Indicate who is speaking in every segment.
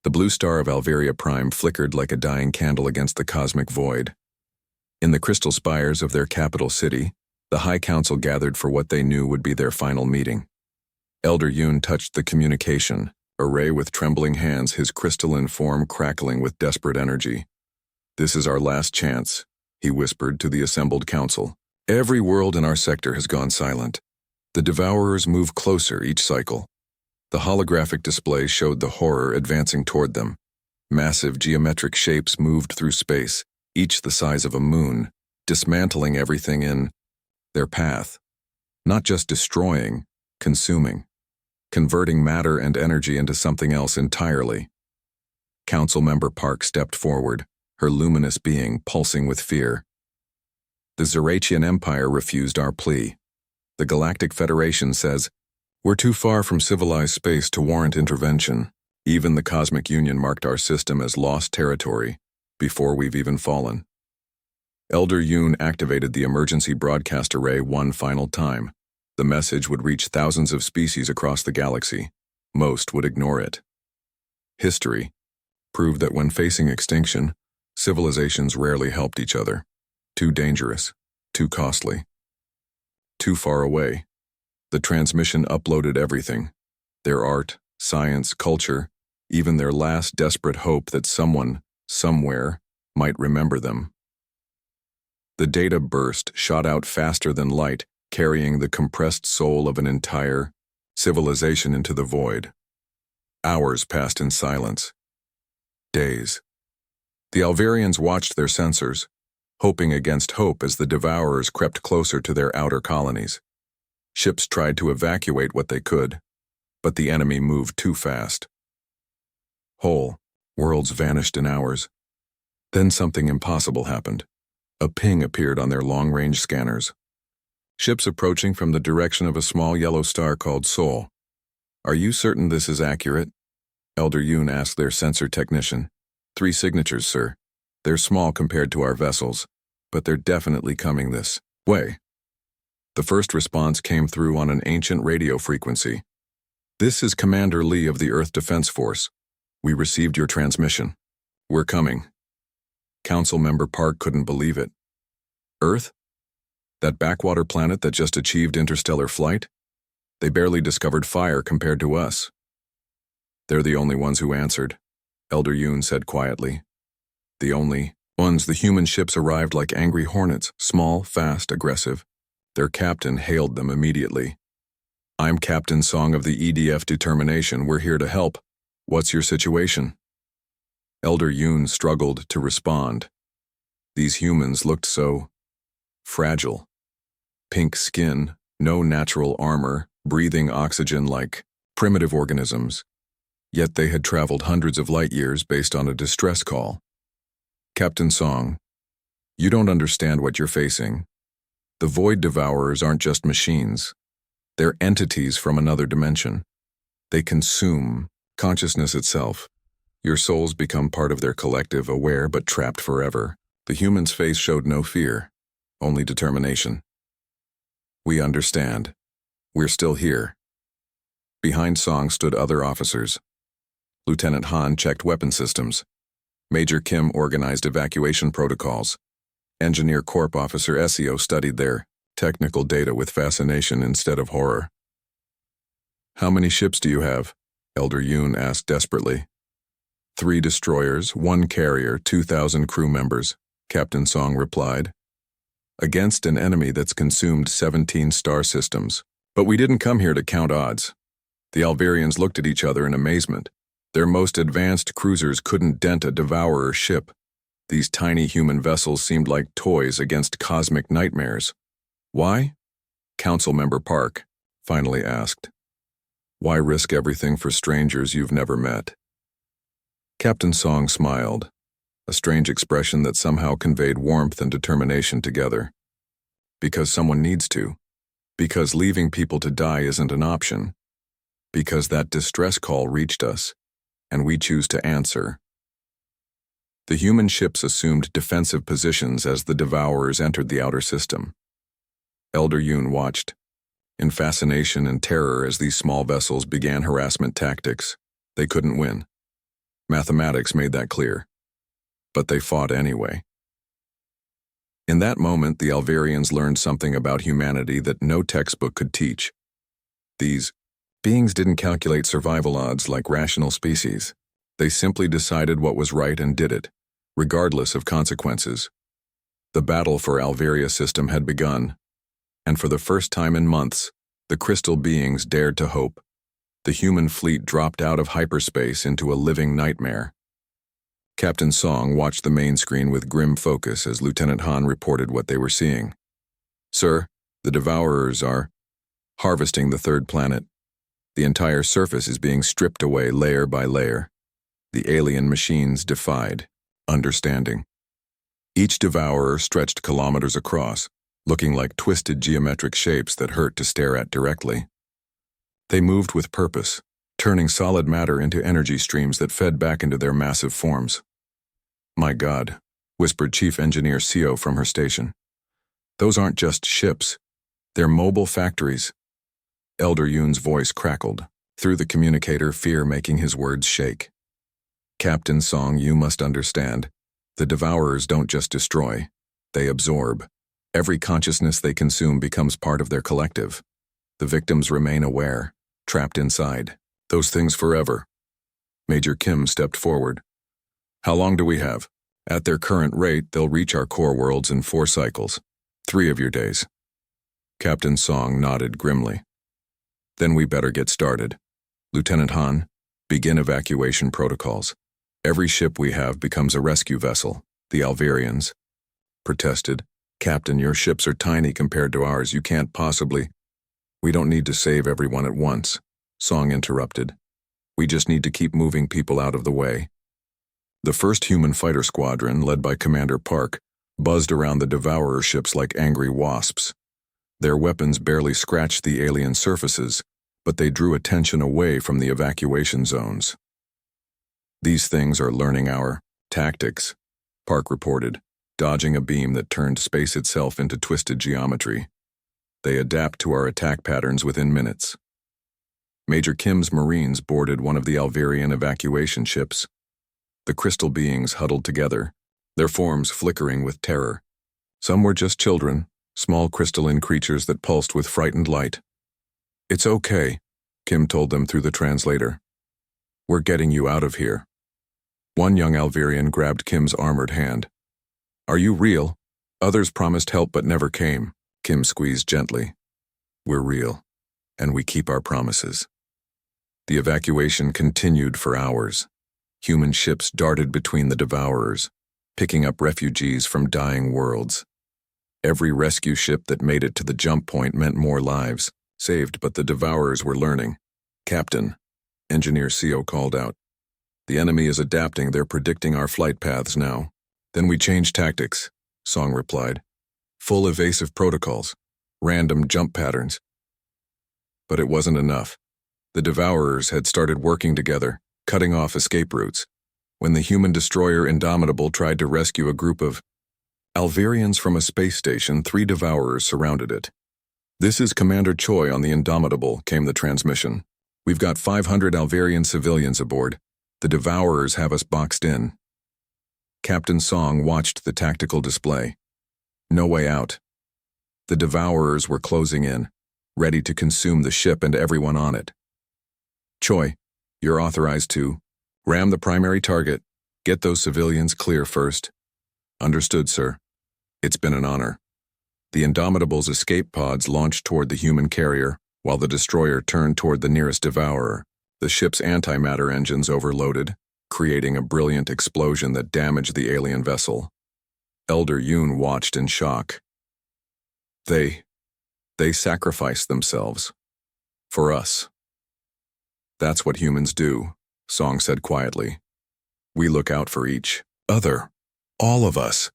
Speaker 1: The blue star of Alvaria Prime flickered like a dying candle against the cosmic void. In the crystal spires of their capital city, the High Council gathered for what they knew would be their final meeting. Elder Yoon touched the communication array with trembling hands, his crystalline form crackling with desperate energy. "This is our last chance," he whispered to the assembled council. "Every world in our sector has gone silent. The Devourers move closer each cycle." The holographic display showed the horror advancing toward them. Massive geometric shapes moved through space, each the size of a moon, dismantling everything in their path. Not just destroying, consuming, converting matter and energy into something else entirely. Councilmember Park stepped forward, her luminous being pulsing with fear. "The Zerachian Empire refused our plea. The Galactic Federation says, we're too far from civilized space to warrant intervention. Even the Cosmic Union marked our system as lost territory before we've even fallen." Elder Yoon activated the emergency broadcast array one final time. The message would reach thousands of species across the galaxy. Most would ignore it. History proved that when facing extinction, civilizations rarely helped each other. Too dangerous, too costly, too far away. The transmission uploaded everything: their art, science, culture, even their last desperate hope that someone, somewhere, might remember them. The data burst shot out faster than light, carrying the compressed soul of an entire civilization into the void. Hours passed in silence. Days. The Alvarians watched their sensors, hoping against hope as the Devourers crept closer to their outer colonies. Ships tried to evacuate what they could, but the enemy moved too fast. Whole worlds vanished in hours. Then something impossible happened. A ping appeared on their long-range scanners. Ships approaching from the direction of a small yellow star called Sol. "Are you certain this is accurate?" Elder Yoon asked their sensor technician. "3 signatures, sir. They're small compared to our vessels, but they're definitely coming this way." The first response came through on an ancient radio frequency. "This is Commander Lee of the Earth Defense Force. We received your transmission. We're coming." Councilmember Park couldn't believe it. Earth? That backwater planet that just achieved interstellar flight? They barely discovered fire compared to us. "They're the only ones who answered," Elder Yoon said quietly. "The only ones. The human ships arrived like angry hornets, small, fast, aggressive. Their captain hailed them immediately. 'I'm Captain Song of the EDF Determination. We're here to help. What's your situation?' Elder Yoon struggled to respond. These humans looked so fragile. Pink skin, no natural armor, breathing oxygen like primitive organisms. Yet they had traveled hundreds of light years based on a distress call. 'Captain Song, you don't understand what you're facing. The Void Devourers aren't just machines. They're entities from another dimension. They consume consciousness itself. Your souls become part of their collective, aware but trapped forever.' The human's face showed no fear, only determination. 'We understand. We're still here.' Behind Song stood other officers. Lieutenant Han checked weapon systems. Major Kim organized evacuation protocols. Engineer Corp Officer Essio studied their technical data with fascination instead of horror. "How many ships do you have?" Elder Yoon asked desperately. 3 destroyers, 1 carrier, 2,000 crew members, Captain Song replied. "Against an enemy that's consumed 17 star systems. But we didn't come here to count odds." The Alvarians looked at each other in amazement. Their most advanced cruisers couldn't dent a Devourer ship. These tiny human vessels seemed like toys against cosmic nightmares. "Why?" Councilmember Park finally asked. "Why risk everything for strangers you've never met?" Captain Song smiled, a strange expression that somehow conveyed warmth and determination together. "Because someone needs to. Because leaving people to die isn't an option. Because that distress call reached us, and we choose to answer." The human ships assumed defensive positions as the Devourers entered the outer system. Elder Yoon watched, in fascination and terror as these small vessels began harassment tactics. They couldn't win. Mathematics made that clear. But they fought anyway. In that moment, the Alvarians learned something about humanity that no textbook could teach. These beings didn't calculate survival odds like rational species. They simply decided what was right and did it, regardless of consequences. The battle for Alvaria system had begun, and for the first time in months, the crystal beings dared to hope. The human fleet dropped out of hyperspace into a living nightmare. Captain Song watched the main screen with grim focus as Lieutenant Han reported what they were seeing. "Sir, the Devourers are harvesting the third planet. The entire surface is being stripped away layer by layer. The alien machines defied understanding. Each devourer stretched kilometers across, looking like twisted geometric shapes that hurt to stare at directly. They moved with purpose, turning solid matter into energy streams that fed back into their massive forms. "My God," whispered Chief Engineer Seo from her station. "Those aren't just ships. They're mobile factories." Elder Yoon's voice crackled, through the communicator, fear making his words shake. "Captain Song, you must understand. The Devourers don't just destroy. They absorb. Every consciousness they consume becomes part of their collective. The victims remain aware, trapped inside those things forever." Major Kim stepped forward. "How long do we have? At their current rate, they'll reach our core worlds in 4 cycles. 3 of your days." Captain Song nodded grimly. "Then we better get started. Lieutenant Han, begin evacuation protocols. Every ship we have becomes a rescue vessel." The Alvarians protested. "Captain, your ships are tiny compared to ours. You can't possibly—" "We don't need to save everyone at once," Song interrupted. "We just need to keep moving people out of the way." The first human fighter squadron, led by Commander Park, buzzed around the Devourer ships like angry wasps. Their weapons barely scratched the alien surfaces, but they drew attention away from the evacuation zones. "These things are learning our tactics," Park reported, dodging a beam that turned space itself into twisted geometry. "They adapt to our attack patterns within minutes." Major Kim's Marines boarded one of the Alvarian evacuation ships. The crystal beings huddled together, their forms flickering with terror. Some were just children, small crystalline creatures that pulsed with frightened light. "It's okay," Kim told them through the translator. "We're getting you out of here." One young Alvarian grabbed Kim's armored hand. "Are you real? Others promised help but never came." Kim squeezed gently. "We're real, and we keep our promises." The evacuation continued for hours. Human ships darted between the Devourers, picking up refugees from dying worlds. Every rescue ship that made it to the jump point meant more lives saved, but the Devourers were learning. "Captain," Engineer Seo called out. "The enemy is adapting. They're predicting our flight paths now." "Then we change tactics," Song replied. "Full evasive protocols, random jump patterns." But it wasn't enough. The Devourers had started working together, cutting off escape routes. When the human destroyer Indomitable tried to rescue a group of Alvarians from a space station, 3 Devourers surrounded it. "This is Commander Choi on the Indomitable," came the transmission. "We've got 500 Alvarian civilians aboard. The Devourers have us boxed in." Captain Song watched the tactical display. No way out. The Devourers were closing in, ready to consume the ship and everyone on it. "Choi, you're authorized to ram the primary target. Get those civilians clear first." "Understood, sir." "It's been an honor." The Indomitable's escape pods launched toward the human carrier, while the destroyer turned toward the nearest Devourer. The ship's antimatter engines overloaded, creating a brilliant explosion that damaged the alien vessel. Elder Yoon watched in shock. They sacrificed themselves. For us. "That's what humans do," Song said quietly. "We look out for each other. All of us."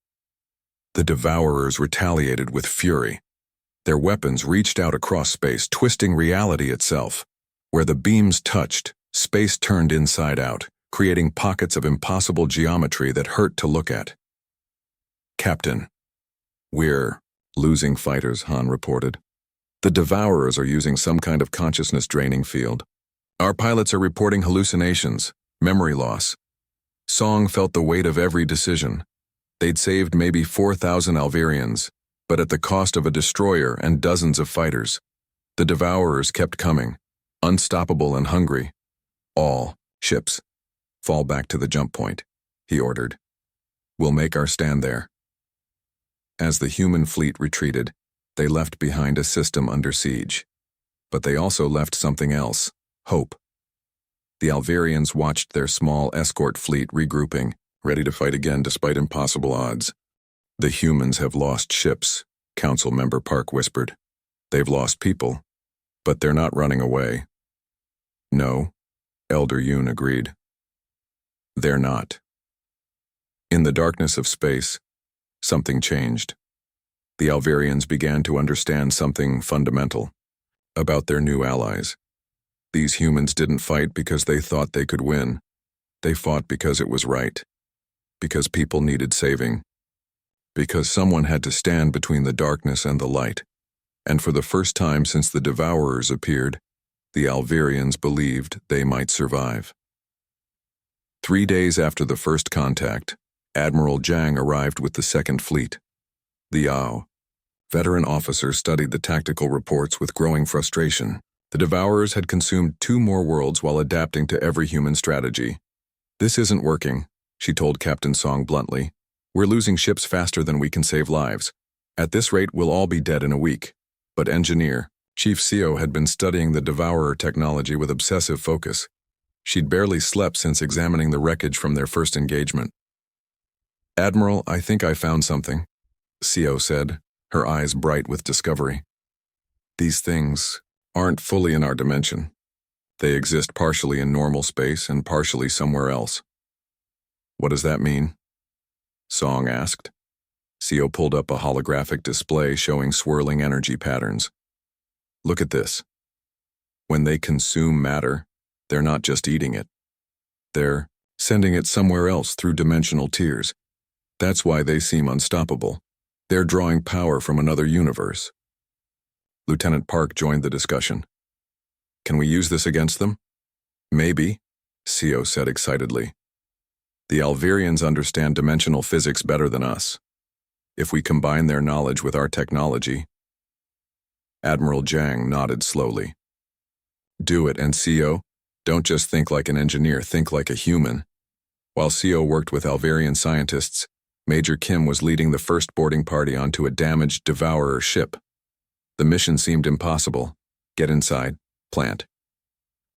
Speaker 1: The Devourers retaliated with fury. Their weapons reached out across space, twisting reality itself. Where the beams touched, space turned inside out, creating pockets of impossible geometry that hurt to look at. "Captain, we're losing fighters," Han reported. "The Devourers are using some kind of consciousness draining field. Our pilots are reporting hallucinations, memory loss, Song felt the weight of every decision. They'd saved maybe 4,000 Alvarians, but at the cost of a destroyer and dozens of fighters. The Devourers kept coming, unstoppable and hungry. All ships, fall back to the jump point, he ordered. We'll make our stand there. As the human fleet retreated, they left behind a system under siege. But they also left something else, hope. The Alvarians watched their small escort fleet regrouping, ready to fight again despite impossible odds. The humans have lost ships, Council Member Park whispered. They've lost people, but they're not running away. No, Elder Yoon agreed. They're not. In the darkness of space, something changed. The Alvarians began to understand something fundamental about their new allies. These humans didn't fight because they thought they could win. They fought because it was right. Because people needed saving. Because someone had to stand between the darkness and the light. And for the first time since the Devourers appeared, the Alvarians believed they might survive. 3 days after the first contact, Admiral Jang arrived with the Second Fleet. The Yao, veteran officer, studied the tactical reports with growing frustration. The Devourers had consumed 2 more worlds while adapting to every human strategy. This isn't working, she told Captain Song bluntly. We're losing ships faster than we can save lives. At this rate, we'll all be dead in a week. But Engineer, Chief Seo, had been studying the Devourer technology with obsessive focus. She'd barely slept since examining the wreckage from their first engagement. Admiral, I think I found something, Seo said, her eyes bright with discovery. These things aren't fully in our dimension. They exist partially in normal space and partially somewhere else. What does that mean? Song asked. Seo pulled up a holographic display showing swirling energy patterns. Look at this. When they consume matter, they're not just eating it. They're sending it somewhere else through dimensional tiers. That's why they seem unstoppable. They're drawing power from another universe. Lieutenant Park joined the discussion. Can we use this against them? Maybe, Seo said excitedly. The Alvarians understand dimensional physics better than us. If we combine their knowledge with our technology. Admiral Jang nodded slowly. Do it, and Seo, don't just think like an engineer, think like a human. While Seo worked with Alvarian scientists, Major Kim was leading the first boarding party onto a damaged Devourer ship. The mission seemed impossible. Get inside, plant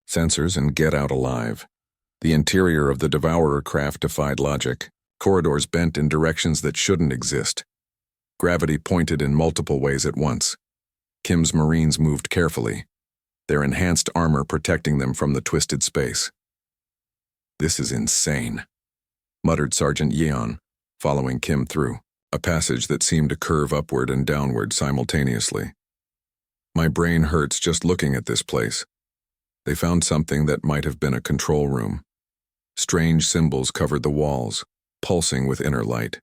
Speaker 1: sensors, and get out alive. The interior of the Devourer craft defied logic. Corridors bent in directions that shouldn't exist. Gravity pointed in multiple ways at once. Kim's Marines moved carefully, their enhanced armor protecting them from the twisted space. This is insane, muttered Sergeant Yeon, following Kim through a passage that seemed to curve upward and downward simultaneously. My brain hurts just looking at this place. They found something that might have been a control room. Strange symbols covered the walls, pulsing with inner light.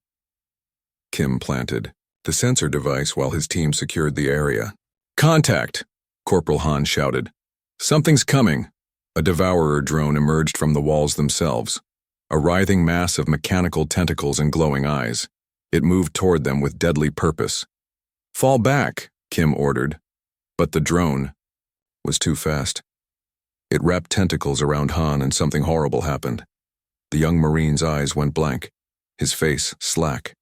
Speaker 1: Kim planted the sensor device while his team secured the area. Contact! Corporal Han shouted. Something's coming. A Devourer drone emerged from the walls themselves, a writhing mass of mechanical tentacles and glowing eyes. It moved toward them with deadly purpose. Fall back, Kim ordered. But the drone was too fast. It wrapped tentacles around Han and something horrible happened. The young Marine's eyes went blank, his face slack.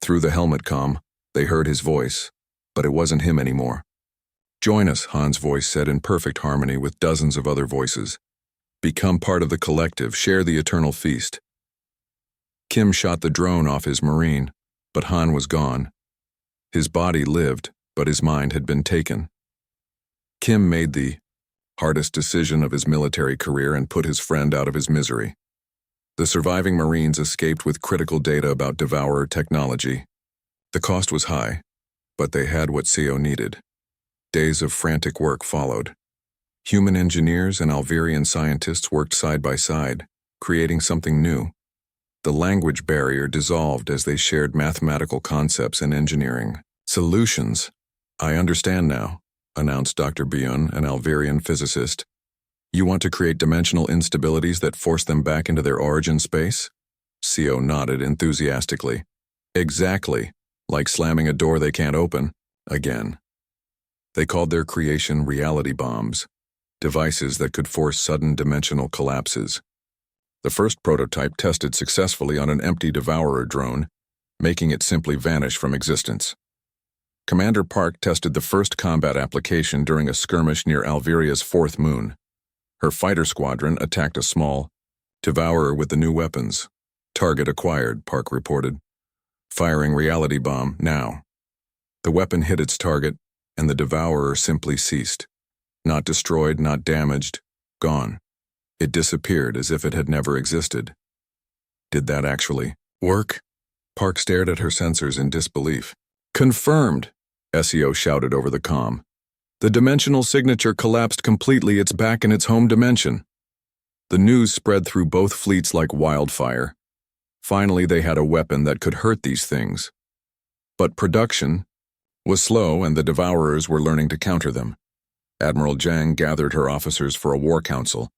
Speaker 1: Through the helmet comm, they heard his voice, but it wasn't him anymore. Join us, Han's voice said in perfect harmony with dozens of other voices. Become part of the collective, share the eternal feast. Kim shot the drone off his Marine, but Han was gone. His body lived, but his mind had been taken. Kim made the hardest decision of his military career and put his friend out of his misery. The surviving Marines escaped with critical data about Devourer technology. The cost was high, but they had what Seo needed. Days of frantic work followed. Human engineers and Alvarian scientists worked side by side, creating something new. The language barrier dissolved as they shared mathematical concepts and engineering solutions. I understand now, announced Dr. Byun, an Alvarian physicist. You want to create dimensional instabilities that force them back into their origin space? CO nodded enthusiastically. Exactly, like slamming a door they can't open, again. They called their creation reality bombs, devices that could force sudden dimensional collapses. The first prototype tested successfully on an empty Devourer drone, making it simply vanish from existence. Commander Park tested the first combat application during a skirmish near Alveria's fourth moon. Her fighter squadron attacked a small Devourer with the new weapons. Target acquired, Park reported. Firing reality bomb, now. The weapon hit its target, and the Devourer simply ceased. Not destroyed, not damaged, gone. It disappeared as if it had never existed. Did that actually work? Park stared at her sensors in disbelief. Confirmed, SEO shouted over the comm. The dimensional signature collapsed completely. It's back in its home dimension. The news spread through both fleets like wildfire. Finally, they had a weapon that could hurt these things. But production was slow, and the Devourers were learning to counter them. Admiral Jang gathered her officers for a war council.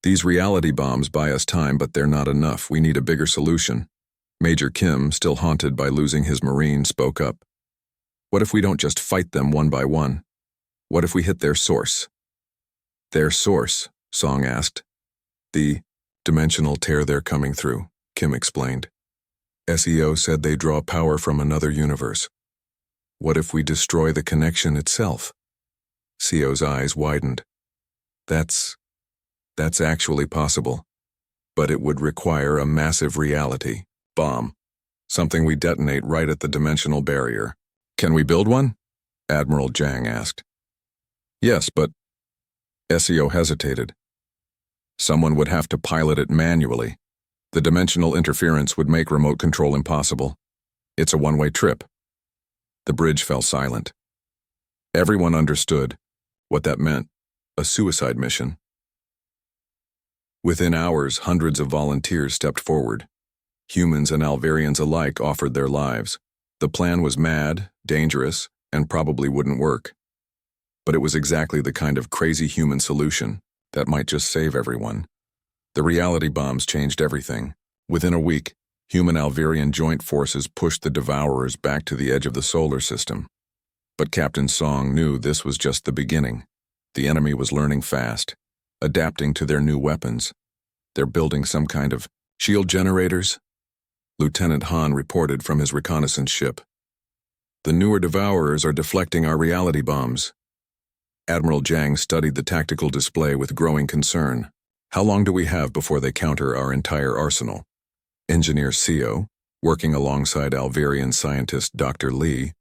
Speaker 1: These reality bombs buy us time, but they're not enough. We need a bigger solution. Major Kim, still haunted by losing his Marine, spoke up. What if we don't just fight them one by one? What if we hit their source? Their source, Song asked. The dimensional tear they're coming through, Kim explained. SEO said they draw power from another universe. What if we destroy the connection itself? CO's eyes widened. That's actually possible. But it would require a massive reality bomb. Something we detonate right at the dimensional barrier. Can we build one? Admiral Jang asked. Yes, but SEO hesitated. Someone would have to pilot it manually. The dimensional interference would make remote control impossible. It's a one-way trip. The bridge fell silent. Everyone understood what that meant, a suicide mission. Within hours, hundreds of volunteers stepped forward. Humans and Alvarians alike offered their lives. The plan was mad, dangerous, and probably wouldn't work. But it was exactly the kind of crazy human solution that might just save everyone. The reality bombs changed everything. Within a week, human-Alvarian joint forces pushed the Devourers back to the edge of the solar system. But Captain Song knew this was just the beginning. The enemy was learning fast, adapting to their new weapons. They're building some kind of shield generators, Lieutenant Han reported from his reconnaissance ship. The newer Devourers are deflecting our reality bombs. Admiral Jang studied the tactical display with growing concern. How long do we have before they counter our entire arsenal? Engineer CO, working alongside Alvarian scientist Dr. Lee,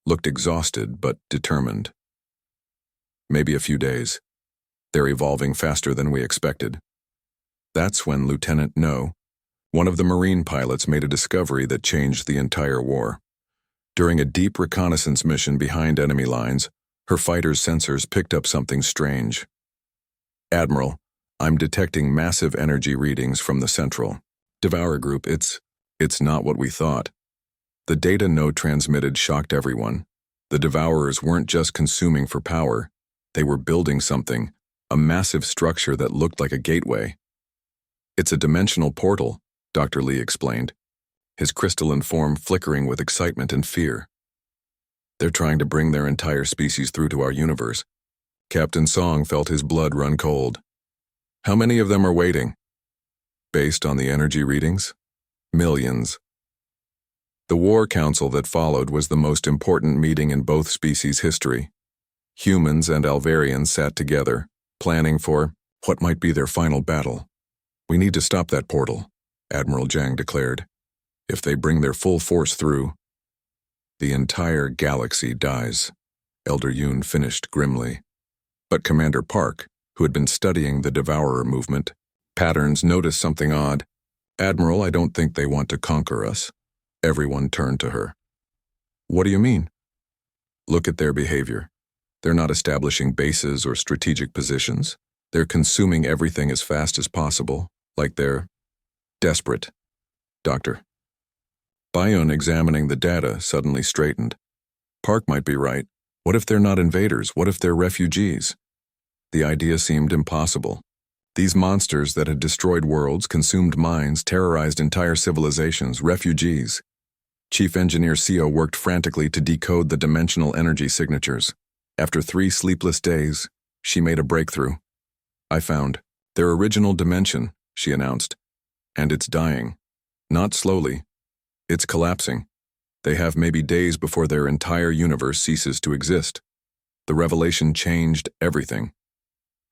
Speaker 1: looked exhausted but determined. Maybe a few days. They're evolving faster than we expected. That's when Lieutenant No, one of the Marine pilots, made a discovery that changed the entire war. During a deep reconnaissance mission behind enemy lines, her fighter's sensors picked up something strange. Admiral, I'm detecting massive energy readings from the Central Devourer group. It's not what we thought. The data No transmitted shocked everyone. The Devourers weren't just consuming for power. They were building something, a massive structure that looked like a gateway. It's a dimensional portal, Dr. Lee explained, his crystalline form flickering with excitement and fear. They're trying to bring their entire species through to our universe. Captain Song felt his blood run cold. How many of them are waiting? Based on the energy readings? Millions. The war council that followed was the most important meeting in both species' history. Humans and Alvarians sat together, planning for what might be their final battle. We need to stop that portal, Admiral Jang declared. If they bring their full force through, the entire galaxy dies, Elder Yoon finished grimly. But Commander Park, who had been studying the Devourer movement patterns, noticed something odd. Admiral, I don't think they want to conquer us. Everyone turned to her. What do you mean? Look at their behavior. They're not establishing bases or strategic positions. They're consuming everything as fast as possible, like they're desperate. Doctor. Bion, examining the data, suddenly straightened. Park might be right. What if they're not invaders? What if they're refugees? The idea seemed impossible. These monsters that had destroyed worlds, consumed minds, terrorized entire civilizations, refugees. Chief Engineer CO worked frantically to decode the dimensional energy signatures. After 3 sleepless days, she made a breakthrough. I found their original dimension, she announced. And it's dying. Not slowly. It's collapsing. They have maybe days before their entire universe ceases to exist. The revelation changed everything.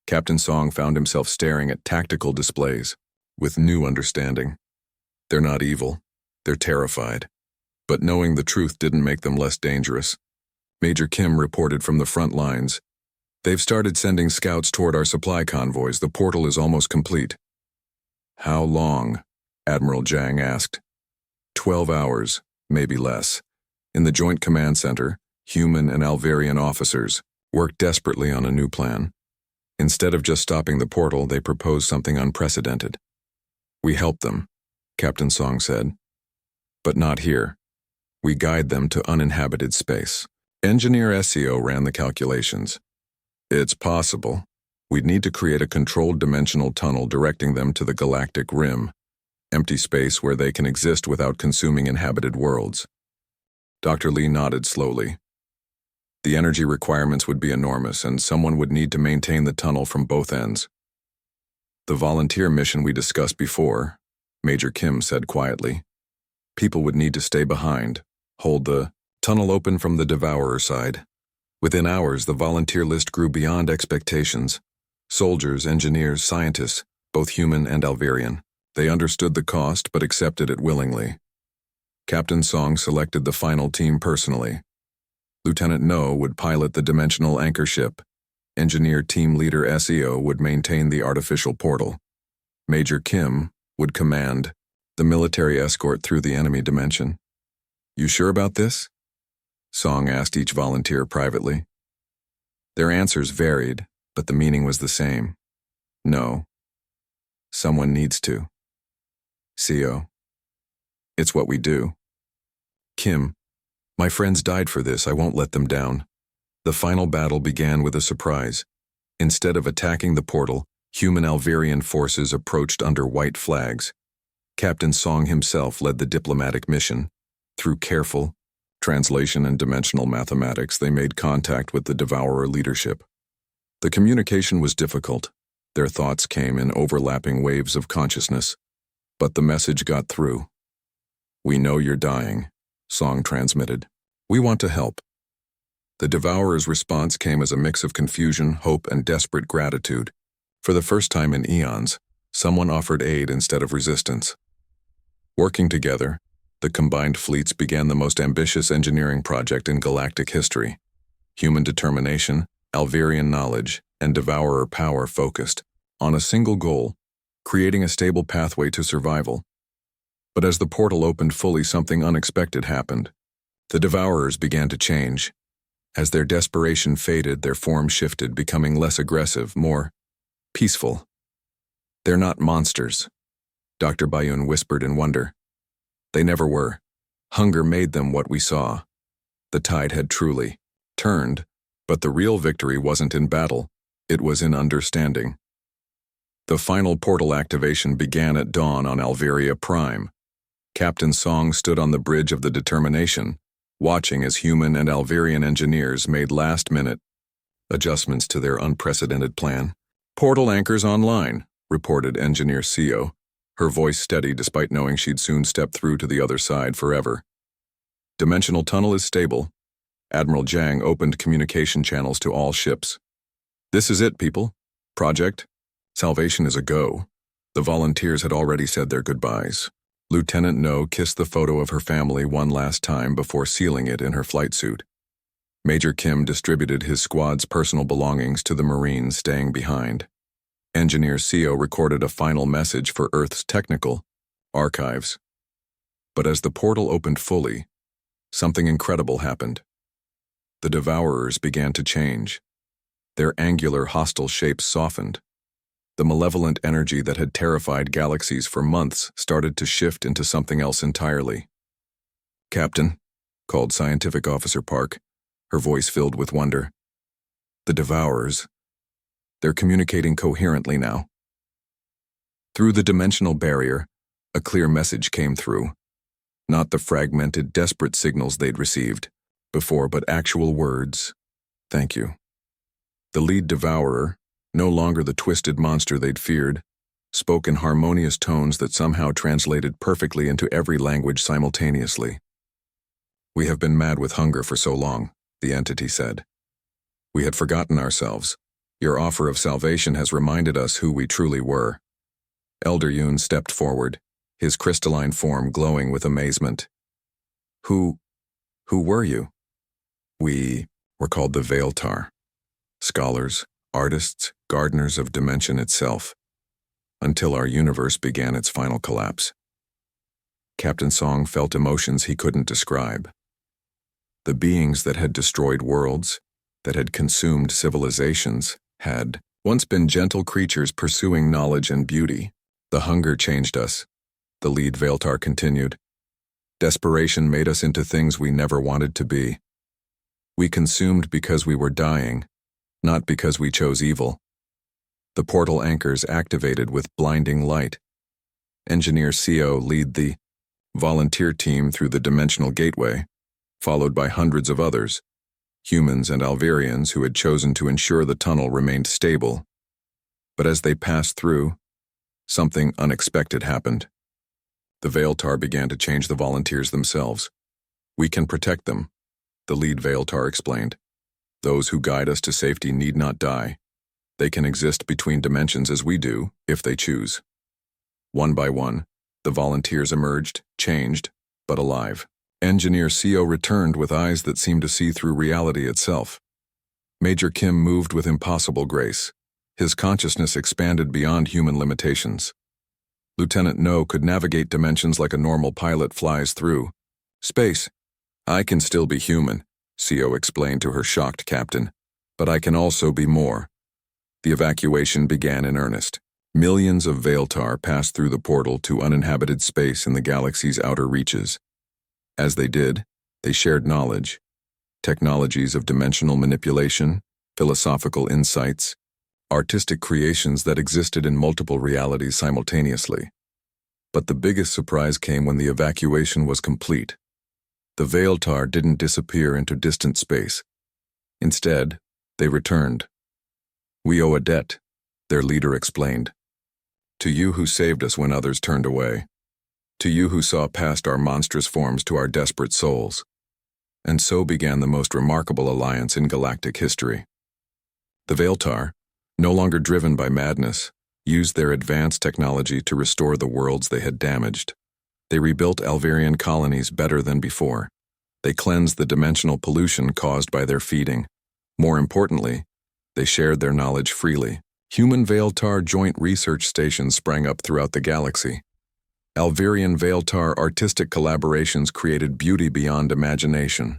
Speaker 1: Captain Song found himself staring at tactical displays with new understanding. They're not evil. They're terrified. But knowing the truth didn't make them less dangerous. Major Kim reported from the front lines. They've started sending scouts toward our supply convoys. The portal is almost complete. How long? Admiral Jang asked. 12 hours, maybe less. In the Joint Command Center, human and Alvarian officers worked desperately on a new plan. Instead of just stopping the portal, they proposed something unprecedented. We help them, Captain Song said. But not here. We guide them to uninhabited space. Engineer SEO ran the calculations. It's possible. We'd need to create a controlled dimensional tunnel directing them to the galactic rim, empty space where they can exist without consuming inhabited worlds. Dr. Lee nodded slowly. The energy requirements would be enormous, and someone would need to maintain the tunnel from both ends. The volunteer mission we discussed before, Major Kim said quietly. People would need to stay behind, hold the tunnel open from the Devourer side. Within hours, the volunteer list grew beyond expectations. Soldiers, engineers, scientists, both human and Alvarian. They understood the cost but accepted it willingly. Captain Song selected the final team personally. Lieutenant No would pilot the dimensional anchor ship. Engineer Team Leader SEO would maintain the artificial portal. Major Kim would command the military escort through the enemy dimension. You sure about this? Song asked each volunteer privately. Their answers varied, but the meaning was the same. No. Someone needs to. CO. It's what we do. Kim. My friends died for this. I won't let them down. The final battle began with a surprise. Instead of attacking the portal, human Alvarian forces approached under white flags. Captain Song himself led the diplomatic mission. Through careful translation and dimensional mathematics, they made contact with the Devourer leadership. The communication was difficult. Their thoughts came in overlapping waves of consciousness. But the message got through. We know you're dying, Song transmitted. We want to help. The Devourer's response came as a mix of confusion, hope, and desperate gratitude. For the first time in eons, someone offered aid instead of resistance. Working together, the combined fleets began the most ambitious engineering project in galactic history. Human determination, Alvarian knowledge, and Devourer power focused on a single goal, creating a stable pathway to survival. But as the portal opened fully, something unexpected happened. The Devourers began to change. As their desperation faded, their form shifted, becoming less aggressive, more peaceful. They're not monsters, Dr. Bayun whispered in wonder. They never were. Hunger made them what we saw. The tide had truly turned, but the real victory wasn't in battle, it was in understanding. The final portal activation began at dawn on Alvaria Prime. Captain Song stood on the bridge of the Determination, watching as human and Alvarian engineers made last-minute adjustments to their unprecedented plan. Portal anchors online, reported Engineer CO, her voice steady despite knowing she'd soon step through to the other side forever. Dimensional tunnel is stable. Admiral Jang opened communication channels to all ships. This is it, people. Project Salvation is a go. The volunteers had already said their goodbyes. Lieutenant No kissed the photo of her family one last time before sealing it in her flight suit. Major Kim distributed his squad's personal belongings to the Marines staying behind. Engineer CO recorded a final message for Earth's technical archives. But as the portal opened fully, something incredible happened. The Devourers began to change. Their angular, hostile shapes softened. The malevolent energy that had terrified galaxies for months started to shift into something else entirely. Captain, called Scientific Officer Park, her voice filled with wonder. The Devourers. They're communicating coherently now. Through the dimensional barrier, a clear message came through. Not the fragmented, desperate signals they'd received before, but actual words. Thank you. The lead devourer, no longer the twisted monster they'd feared, spoke in harmonious tones that somehow translated perfectly into every language simultaneously. We have been mad with hunger for so long, the entity said. We had forgotten ourselves. Your offer of salvation has reminded us who we truly were. Elder Yoon stepped forward, his crystalline form glowing with amazement. Who were you? We were called the Veiltar. Scholars, artists, gardeners of dimension itself, until our universe began its final collapse. Captain Song felt emotions he couldn't describe. The beings that had destroyed worlds, that had consumed civilizations, had once been gentle creatures pursuing knowledge and beauty. The hunger changed us, the lead Veiltar continued. Desperation made us into things we never wanted to be. We consumed because we were dying, not because we chose evil. The portal anchors activated with blinding light. Engineer CO lead the volunteer team through the dimensional gateway, followed by hundreds of others, humans and Alvarians who had chosen to ensure the tunnel remained stable. But as they passed through, something unexpected happened. The Veiltar began to change the volunteers themselves. We can protect them, the lead Veiltar explained. Those who guide us to safety need not die. They can exist between dimensions as we do, if they choose. One by one, the volunteers emerged, changed, but alive. Engineer CO returned with eyes that seemed to see through reality itself. Major Kim moved with impossible grace. His consciousness expanded beyond human limitations. Lieutenant No could navigate dimensions like a normal pilot flies through space. I can still be human, CO explained to her shocked captain, but I can also be more. The evacuation began in earnest. Millions of Veiltar passed through the portal to uninhabited space in the galaxy's outer reaches. As they did, they shared knowledge, technologies of dimensional manipulation, philosophical insights, artistic creations that existed in multiple realities simultaneously. But the biggest surprise came when the evacuation was complete. The Veiltar didn't disappear into distant space. Instead, they returned. We owe a debt, their leader explained. To you who saved us when others turned away. To you who saw past our monstrous forms to our desperate souls. And so began the most remarkable alliance in galactic history. The Veiltar, no longer driven by madness, used their advanced technology to restore the worlds they had damaged. They rebuilt Alvarian colonies better than before. They cleansed the dimensional pollution caused by their feeding. More importantly, they shared their knowledge freely. Human Veiltar joint research stations sprang up throughout the galaxy. Alvarian Veiltar artistic collaborations created beauty beyond imagination.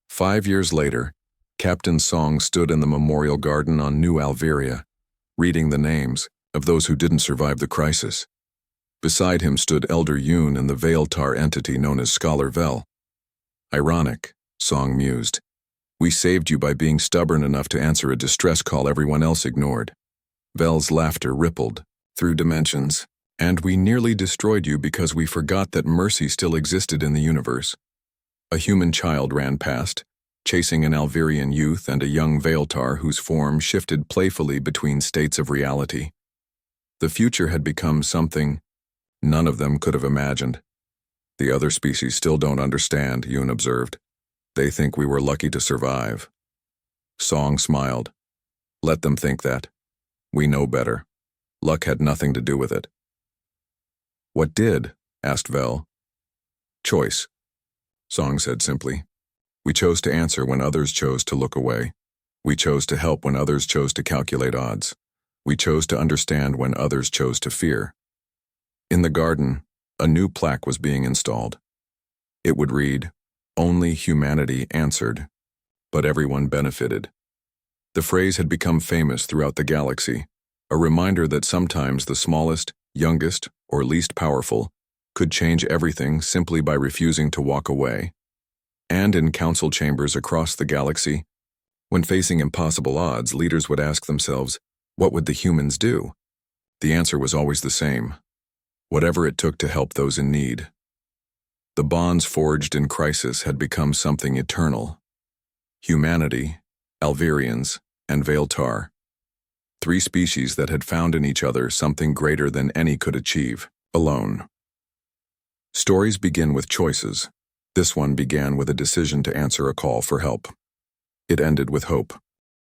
Speaker 1: 5 years later, Captain Song stood in the memorial garden on New Alvaria, reading the names of those who didn't survive the crisis. Beside him stood Elder Yoon and the Veiltar entity known as Scholar Vel. Ironic, Song mused. We saved you by being stubborn enough to answer a distress call everyone else ignored. Vel's laughter rippled through dimensions. And we nearly destroyed you because we forgot that mercy still existed in the universe. A human child ran past, chasing an Alvarian youth and a young Veiltar whose form shifted playfully between states of reality. The future had become something none of them could have imagined. The other species still don't understand, Yoon observed. They think we were lucky to survive. Song smiled. Let them think that. We know better. Luck had nothing to do with it. What did? Asked Vel. Choice, Song said simply. We chose to answer when others chose to look away. We chose to help when others chose to calculate odds. We chose to understand when others chose to fear. In the garden, a new plaque was being installed. It would read, Only humanity answered, but everyone benefited. The phrase had become famous throughout the galaxy, a reminder that sometimes the smallest, youngest, or least powerful could change everything simply by refusing to walk away. And in council chambers across the galaxy, when facing impossible odds, leaders would ask themselves, what would the humans do? The answer was always the same: whatever it took to help those in need. The bonds forged in crisis had become something eternal. Humanity, Alvirians, and Veiltar. Three species that had found in each other something greater than any could achieve, alone. Stories begin with choices. This one began with a decision to answer a call for help. It ended with hope.